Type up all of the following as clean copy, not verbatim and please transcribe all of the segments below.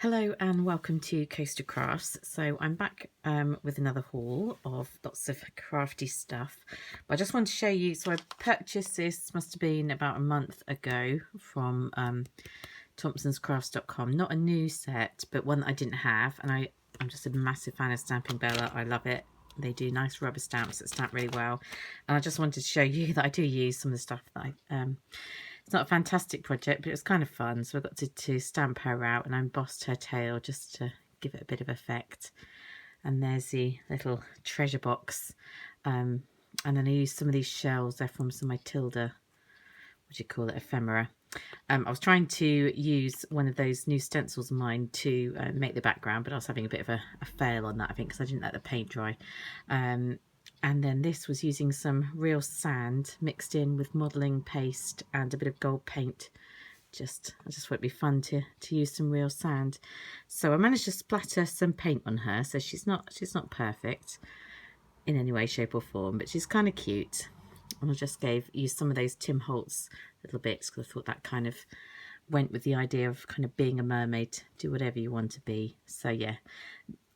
Hello and welcome to Coaster Crafts. So I'm back with another haul of lots of crafty stuff. But I just want to show you, so I purchased this, must have been about a month ago from Thompsonscrafts.com. Not a new set, but one that I didn't have. And I'm just a massive fan of Stamping Bella. I love it. They do nice rubber stamps that stamp really well. And I just wanted to show you that I do use some of the stuff that I... It's not a fantastic project, but it was kind of fun. So I got to stamp her out and I embossed her tail just to give it a bit of effect. And there's the little treasure box. And then I used some of these shells. They're from some Matilda, what do you call it, ephemera. I was trying to use one of those new stencils of mine to make the background, but I was having a bit of a fail on that, I think, because I didn't let the paint dry. And then this was using some real sand mixed in with modelling paste and a bit of gold paint. I just thought it'd be fun to use some real sand. So I managed to splatter some paint on her. So she's not perfect in any way, shape or form, but she's kind of cute. And I just used some of those Tim Holtz little bits because I thought that kind of went with the idea of kind of being a mermaid. Do whatever you want to be. So yeah.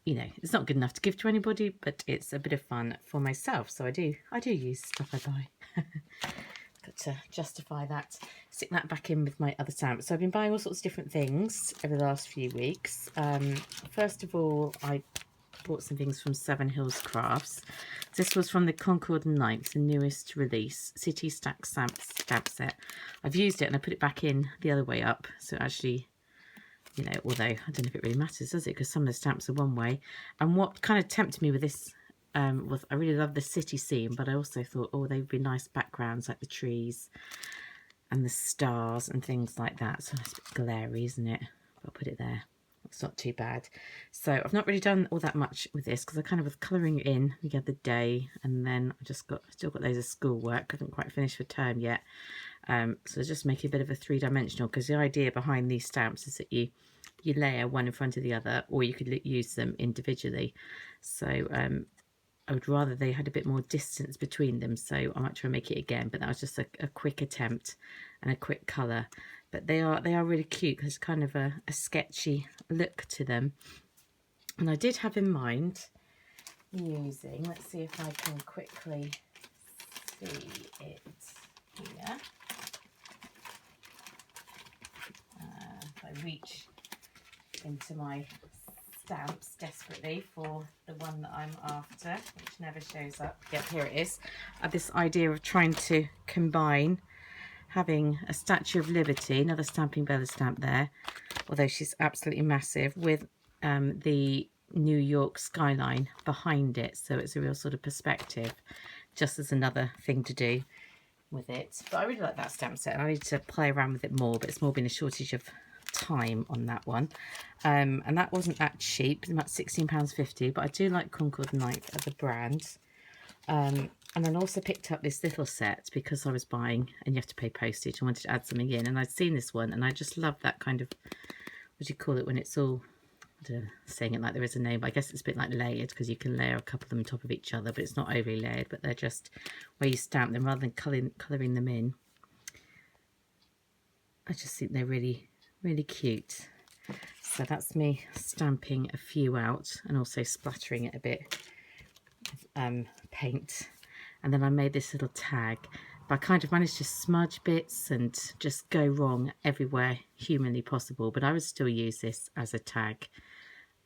You know, it's not good enough to give to anybody, but it's a bit of fun for myself. So I do use stuff I buy. Got to justify that. Stick that back in with my other stamps. So I've been buying all sorts of different things over the last few weeks. First of all, I bought some things from Sevenhillscrafts. This was from the Concord 9th, the newest release, City Stack stamp set. I've used it and I put it back in the other way up. So actually... You know, although I don't know if it really matters, does it? Because some of the stamps are one way. And what kind of tempted me with this was I really love the city scene, but I also thought, oh, they'd be nice backgrounds like the trees and the stars and things like that. So it's a bit glary, isn't it? I'll put it there. It's not too bad. So I've not really done all that much with this because I kind of was colouring in the other day, and then I just still got loads of schoolwork. I haven't quite finished for term yet. So just make it a bit of a three-dimensional, because the idea behind these stamps is that you layer one in front of the other, or you could use them individually. So I would rather they had a bit more distance between them, so I might try and make it again, but that was just a quick attempt and a quick colour. But they are really cute. There's kind of a sketchy look to them. And I did have in mind using, let's see if I can quickly see it here. If I reach into my stamps desperately for the one that I'm after, which never shows up. Yep, here it is. I had this idea of trying to combine having a Statue of Liberty, another Stamping Bella stamp there, although she's absolutely massive, with the New York skyline behind it, so it's a real sort of perspective, just as another thing to do with it. But I really like that stamp set. I need to play around with it more, but it's more been a shortage of time on that one. And that wasn't that cheap, about £16.50, but I do like Concord 9th as a brand. And then also picked up this little set because I was buying, and you have to pay postage. I wanted to add something in, and I'd seen this one, and I just love that kind of, what do you call it, when it's all, I don't know, saying it like there is a name, but I guess it's a bit like layered, because you can layer a couple of them on top of each other, but it's not overly layered, but they're just where you stamp them rather than colouring them in. I just think they're really, really cute. So that's me stamping a few out and also splattering it a bit with paint. And then I made this little tag, but I kind of managed to smudge bits and just go wrong everywhere humanly possible. But I would still use this as a tag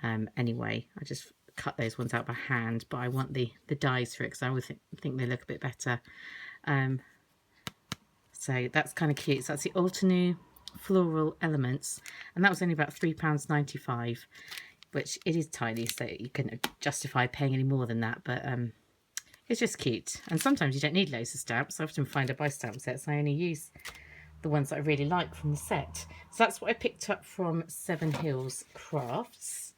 anyway. I just cut those ones out by hand, but I want the dies for it because I always think they look a bit better. So that's kind of cute. So that's the Altenew Floral Elements, and that was only about £3.95, which it is tiny, so you couldn't justify paying any more than that, but it's just cute. And sometimes you don't need loads of stamps. I often find I buy stamp sets, I only use the ones that I really like from the set. So that's what I picked up from Sevenhillscrafts.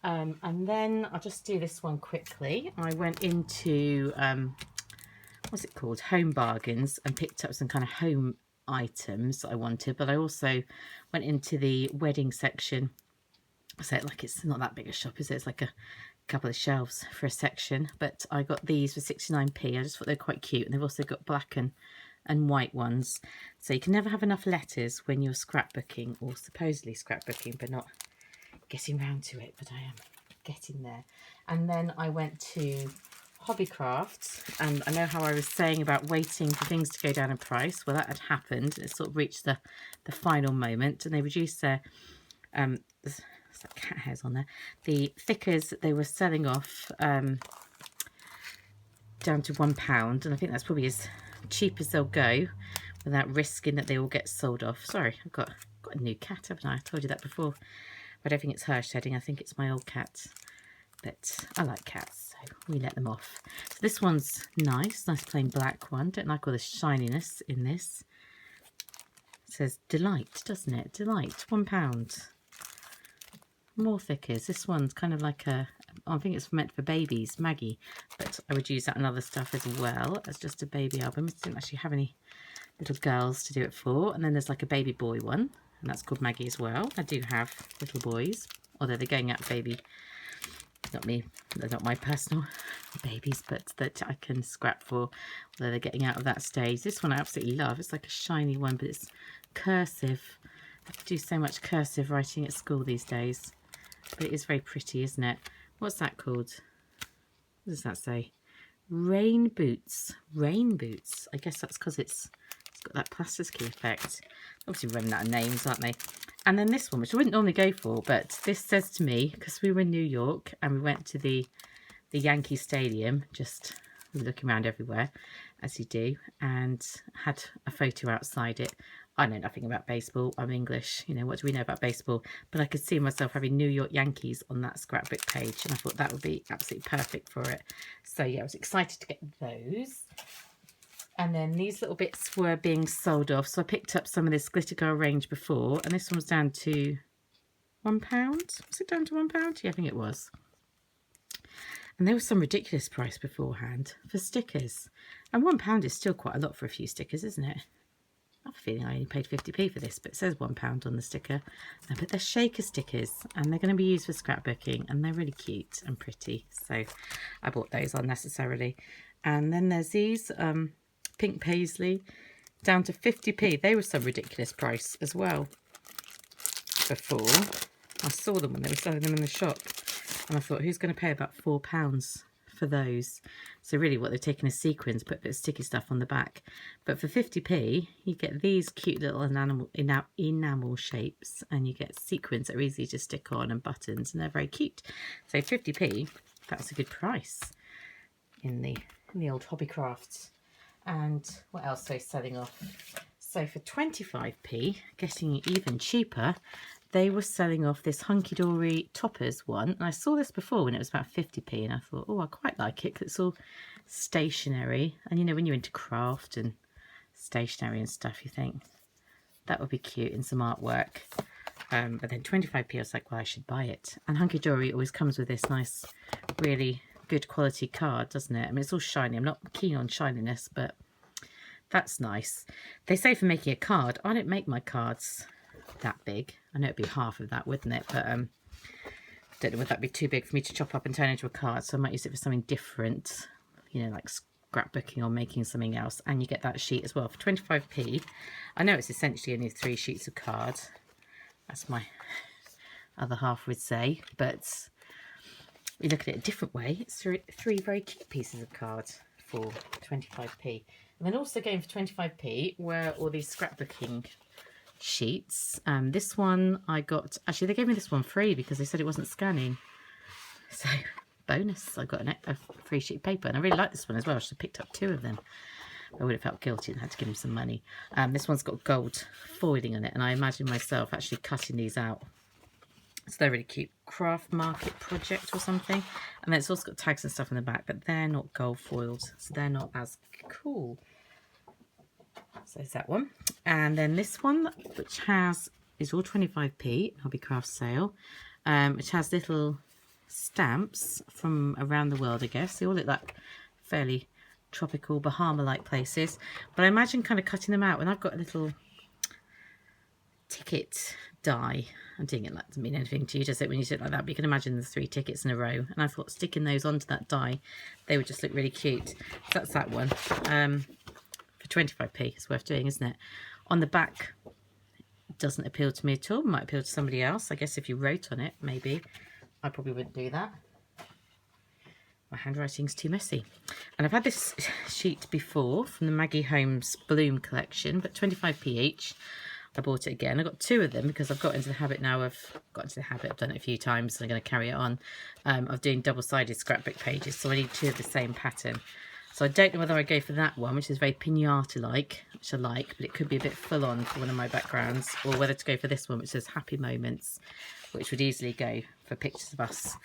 And then I'll just do this one quickly. I went into what's it called, Home Bargains, and picked up some kind of home items that I wanted, but I also went into the wedding section. So like, it's not that big a shop, is it? It's like a couple of shelves for a section, but I got these for 69p. I just thought they're quite cute, and they've also got black and white ones, so you can never have enough letters when you're scrapbooking, or supposedly scrapbooking, but not getting round to it, but I am getting there. And then I went to Hobbycraft, and I know how I was saying about waiting for things to go down in price. Well, that had happened. It sort of reached the final moment, and they reduced their there's like cat hairs on there. The thickers that they were selling off down to £1, and I think that's probably as cheap as they'll go without risking that they all get sold off. Sorry, I've got a new cat, haven't I? I told you that before. I don't think it's her shedding. I think it's my old cat. But I like cats, so we let them off. So this one's nice plain black one. Don't like all the shininess in this. It says Delight, doesn't it? Delight, £1. More thickers. This one's kind of like I think it's meant for babies, Maggie, but I would use that on other stuff as well as just a baby album. It didn't actually have any little girls to do it for. And then there's like a baby boy one, and that's called Maggie as well. I do have little boys, although they're going out baby. Not me, they're not my personal babies, but that I can scrap for, although they're getting out of that stage. This one I absolutely love. It's like a shiny one, but it's cursive. I have to do so much cursive writing at school these days, but it is very pretty, isn't it? What's that called? What does that say? Rain boots. Rain boots. I guess that's because it's got that plasticky effect. Obviously running out of names, aren't they? And then this one, which I wouldn't normally go for, but this says to me, because we were in New York and we went to the Yankee Stadium, just looking around everywhere, as you do, and had a photo outside it. I know nothing about baseball. I'm English. You know, what do we know about baseball? But I could see myself having New York Yankees on that scrapbook page, and I thought that would be absolutely perfect for it. So yeah, I was excited to get those. And then these little bits were being sold off. So I picked up some of this glitter girl range before, and this one was down to £1. Was it down to £1? Yeah, I think it was. And there was some ridiculous price beforehand for stickers. And £1 is still quite a lot for a few stickers, isn't it? I have a feeling I only paid 50p for this, but it says £1 on the sticker. But they're shaker stickers, and they're going to be used for scrapbooking, and they're really cute and pretty. So I bought those unnecessarily. And then there's these pink paisley down to 50p. They were some ridiculous price as well before. I saw them when they were selling them in the shop, and I thought, who's going to pay about £4 for those? So really what they've taken is sequins, put a bit of sticky stuff on the back. But for 50p, you get these cute little enamel shapes, and you get sequins that are easy to stick on and buttons, and they're very cute. So 50p, that's a good price in the old Hobbycraft. And what else are they selling off? So for 25p, getting even cheaper, they were selling off this hunky-dory toppers one. And I saw this before when it was about 50p, and I thought, oh, I quite like it because it's all stationery. And you know, when you're into craft and stationery and stuff, you think that would be cute in some artwork. But then 25p, I was like, well, I should buy it. And hunky-dory always comes with this nice, really good quality card, doesn't it? I mean, it's all shiny. I'm not keen on shininess, but that's nice. They say for making a card, I don't make my cards that big. I know it'd be half of that, wouldn't it? But don't know whether that'd be too big for me to chop up and turn into a card, so I might use it for something different, you know, like scrapbooking or making something else. And you get that sheet as well for 25p. I know it's essentially only 3 sheets of card, that's my other half would say, but we look at it a different way. It's 3 very cute pieces of card for 25p. And then also going for 25p were all these scrapbooking sheets. This one I got, actually they gave me this one free because they said it wasn't scanning. So bonus, I got a free sheet of paper, and I really like this one as well. I should have picked up 2 of them. I would have felt guilty and had to give them some money. This one's got gold foiling on it, and I imagine myself actually cutting these out. So they're really cute. Craft Market Project or something. And then it's also got tags and stuff in the back, but they're not gold foiled, so they're not as cool. So there's that one. And then this one, which is all 25p, Hobbycraft sale, which has little stamps from around the world, I guess. They all look like fairly tropical, Bahama-like places. But I imagine kind of cutting them out, and I've got a little ticket die. I'm doing it, that doesn't mean anything to you, does it, when you do it like that? But you can imagine the 3 tickets in a row. And I thought sticking those onto that die, they would just look really cute. So that's that one. For 25p, it's worth doing, isn't it? On the back doesn't appeal to me at all. Might appeal to somebody else. I guess if you wrote on it, maybe. I probably wouldn't do that. My handwriting's too messy. And I've had this sheet before from the Maggie Holmes Bloom collection, but 25p each. I bought it again. I got 2 of them because I've got into the habit now of, I've done it a few times, and I'm going to carry it on, of doing double-sided scrapbook pages. So I need 2 of the same pattern. So I don't know whether I go for that one, which is very pinata-like, which I like, but it could be a bit full-on for one of my backgrounds, or whether to go for this one, which says Happy Moments, which would easily go for pictures of us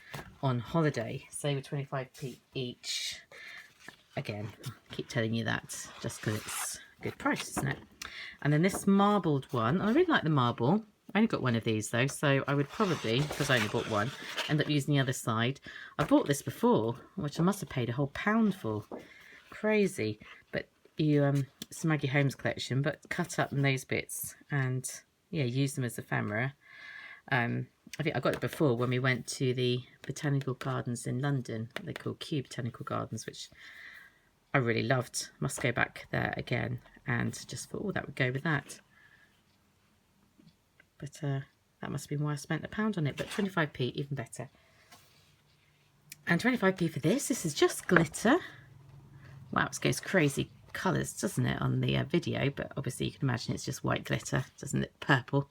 on holiday. So they were 25p each. Again, I keep telling you that just because it's a good price, isn't it? And then this marbled one, and I really like the marble. I only got one of these though, so I would probably, because I only bought one, end up using the other side. I bought this before, which I must have paid a whole £1 for. Crazy. But you, it's a Maggie Holmes collection, but cut up in those bits and yeah, use them as ephemera. I think I got it before when we went to the botanical gardens in London. They're called Kew Botanical Gardens, which I really loved. Must go back there again, and just thought, oh, that would go with that. But that must have been why I spent £1 on it. But 25p, even better. And 25p for this. This is just glitter. Wow, it goes crazy colours, doesn't it, on the video? But obviously you can imagine it's just white glitter, doesn't it? Purple.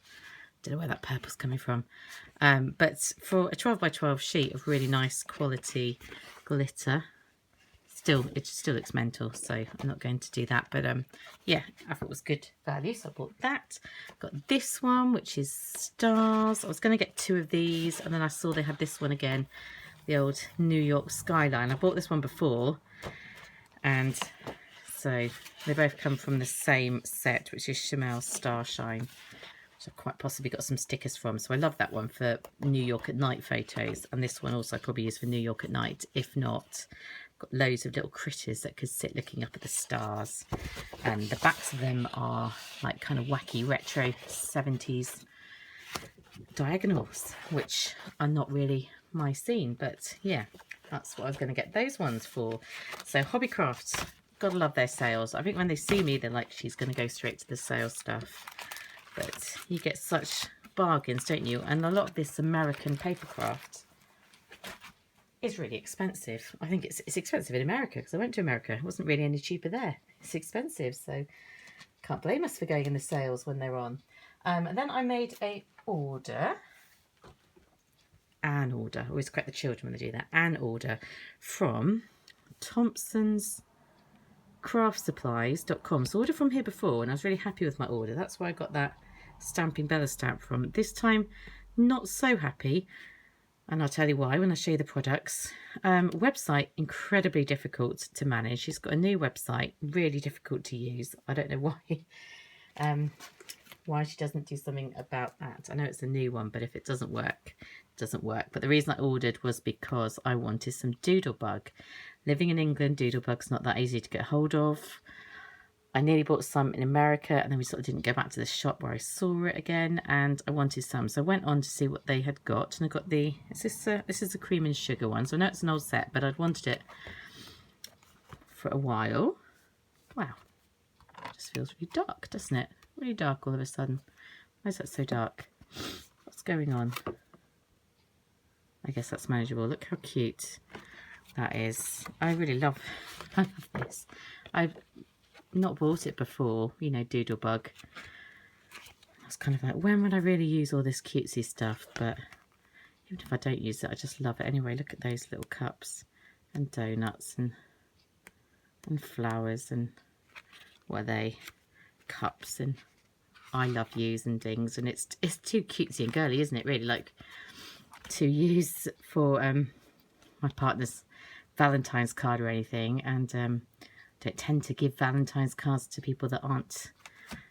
Don't know where that purple's coming from. But for a 12 by 12 sheet of really nice quality glitter, it still looks mental, so I'm not going to do that. But yeah, I thought it was good value, so I bought that. Got this one, which is stars. I was going to get 2 of these, and then I saw they had this one again, the old New York skyline. I bought this one before, and so they both come from the same set, which is Chamel's Starshine, which I've quite possibly got some stickers from. So I love that one for New York at night photos, and this one also I probably use for New York at night. If not, got loads of little critters that could sit looking up at the stars, and the backs of them are like kind of wacky retro 70s diagonals, which are not really my scene, but yeah, that's what I was going to get those ones for. So Hobbycraft, gotta love their sales. I think when they see me, they're like, she's going to go straight to the sales stuff. But you get such bargains, don't you? And a lot of this American papercraft is really expensive. I think it's expensive in America, because I went to America. It wasn't really any cheaper there. It's expensive, so can't blame us for going in the sales when they're on. And then I made a order. I always correct the children when they do that. An order from Thompsonscrafts.com. So I ordered from here before, and I was really happy with my order. That's why I got that Stamping Bella stamp from. This time, not so happy. And I'll tell you why when I show you the products. Website, incredibly difficult to manage. She's got a new website, really difficult to use. I don't know why she doesn't do something about that. I know it's a new one, but if it doesn't work, it doesn't work. But the reason I ordered was because I wanted some Doodlebug. Living in England, Doodlebug's not that easy to get hold of. I nearly bought some in America, and then we sort of didn't go back to the shop where I saw it again, and I wanted some. So I went on to see what they had got, and I got the, this is the cream and sugar one. So I know it's an old set, but I'd wanted it for a while. Wow, it just feels really dark, doesn't it? Really dark all of a sudden. Why is that so dark? What's going on? I guess that's manageable. Look how cute that is. I really love, I love this. I've not bought it before, you know, Doodlebug. I was kind of like, when would I really use all this cutesy stuff? But even if I don't use it, I just love it anyway. Look at those little cups and donuts and flowers and what are they? Cups and I love yous and things, and it's too cutesy and girly, isn't it, really, like to use for my partner's Valentine's card or anything. And don't tend to give Valentine's cards to people that aren't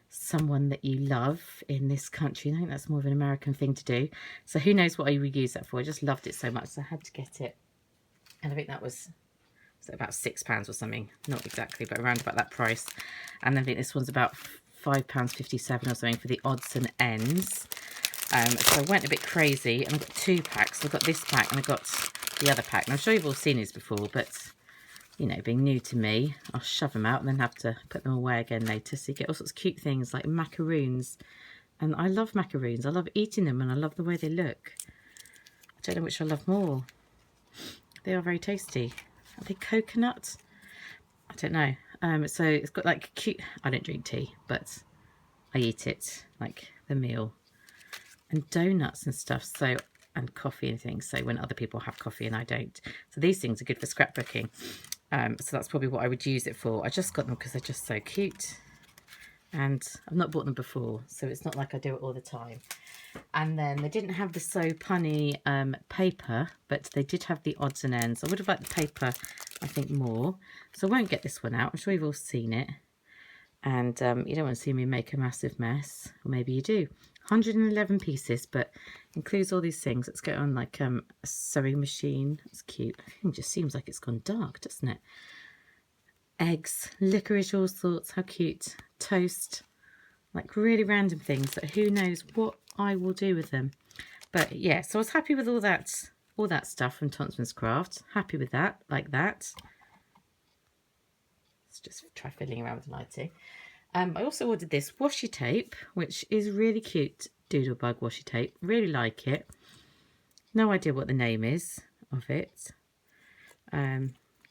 someone that you love in this country. I think that's more of an American thing to do. So who knows what I would use that for. I just loved it so much, so I had to get it. And I think that was about £6 or something, not exactly, but around about that price. And I think this one's about £5.57 or something for the odds and ends. So I went a bit crazy, and I got 2 packs. So I got this pack and I got the other pack. And I'm sure you've all seen these before, but you know, being new to me, I'll shove them out and then have to put them away again later. So you get all sorts of cute things like macaroons And I love macaroons. I love eating them and I love the way they look. I don't know which I love more. They are very tasty. Are they coconut? I don't know. So it's got like cute... I don't drink tea, but I eat it, like the meal. And donuts and stuff, so, and coffee and things. So when other people have coffee and I don't. So these things are good for scrapbooking. So that's probably what I would use it for. I just got them because they're just so cute. And I've not bought them before, so it's not like I do it all the time. And then they didn't have the So Punny paper, but they did have the odds and ends. I would have liked the paper, I think, more. So I won't get this one out. I'm sure you've all seen it. And you don't want to see me make a massive mess. Or maybe you do. 111 pieces, but includes all these things. Let's get on like a sewing machine. It's cute. It just seems like it's gone dark, doesn't it? Eggs, licorice, all sorts. How cute. Toast. Like really random things that who knows what I will do with them. But yeah, so I was happy with all that stuff from Thompsonscrafts. Happy with that, like that. Let's just try fiddling around with the lighting. I also ordered this washi tape, which is really cute. Doodlebug washi tape. Really like it. No idea what the name is of it.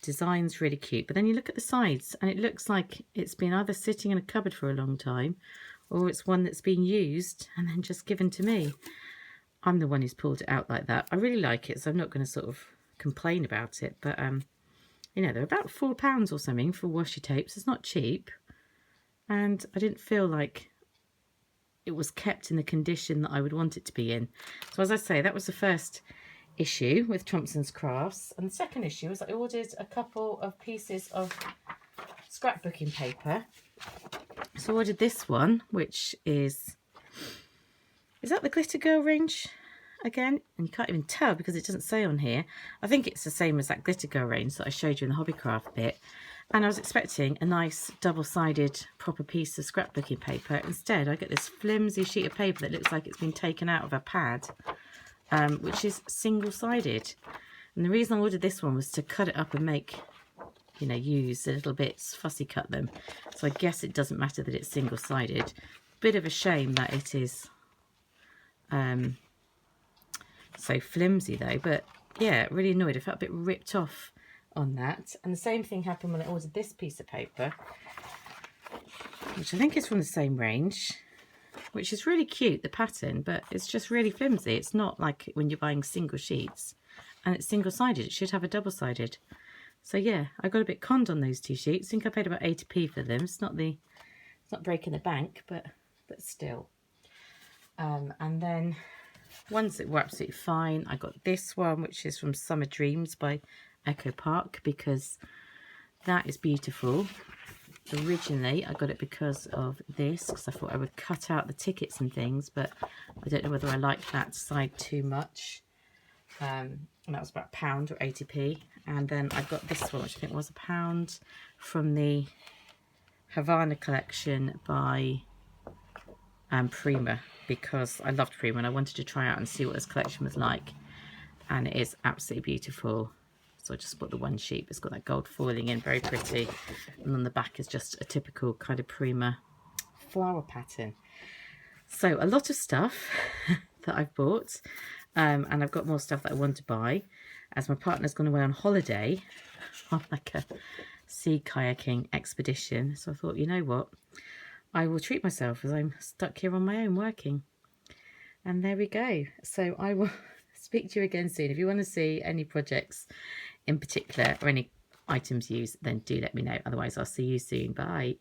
Design's really cute. But then you look at the sides and it looks like it's been either sitting in a cupboard for a long time or it's one that's been used and then just given to me. I'm the one who's pulled it out like that. I really like it, so I'm not going to sort of complain about it. But, you know, they're about £4 or something for washi tapes. It's not cheap. And I didn't feel like it was kept in the condition that I would want it to be in. So as I say, that was the first issue with Thompsonscrafts. And the second issue was I ordered a couple of pieces of scrapbooking paper. So I ordered this one, which is that the Glitter Girl range again? And you can't even tell because it doesn't say on here. I think it's the same as that Glitter Girl range that I showed you in the Hobbycraft bit. And I was expecting a nice double-sided proper piece of scrapbooking paper. Instead, I get this flimsy sheet of paper that looks like it's been taken out of a pad, which is single-sided. And the reason I ordered this one was to cut it up and make, you know, use the little bits, fussy cut them. So I guess it doesn't matter that it's single-sided. Bit of a shame that it is so flimsy though, but yeah, really annoyed. I felt a bit ripped off on that. And the same thing happened when I ordered this piece of paper, which I think is from the same range, which is really cute, the pattern, but it's just really flimsy. It's not like when you're buying single sheets, and it's single-sided. It should have a double-sided. So yeah, I got a bit conned on those two sheets. I think I paid about 80p for them. It's not breaking the bank, but still. And then ones that were absolutely fine, I got this one, which is from Summer Dreams by Echo Park, because that is beautiful. Originally I got it because of this, because I thought I would cut out the tickets and things, but I don't know whether I like that side too much. And that was about £1 or 80p. And then I got this one, which I think was £1, from the Havana collection by Prima, because I loved Prima and I wanted to try out and see what this collection was like, and it is absolutely beautiful. So I just bought the one sheet. It's got that gold foiling in, very pretty, and on the back is just a typical kind of Prima flower pattern. So a lot of stuff that I've bought, and I've got more stuff that I want to buy as my partner's gone away on holiday on like a sea kayaking expedition. So I thought, you know what, I will treat myself as I'm stuck here on my own working. And there we go. So I will speak to you again soon. If you want to see any projects in particular or any items used, then do let me know. Otherwise, I'll see you soon. Bye.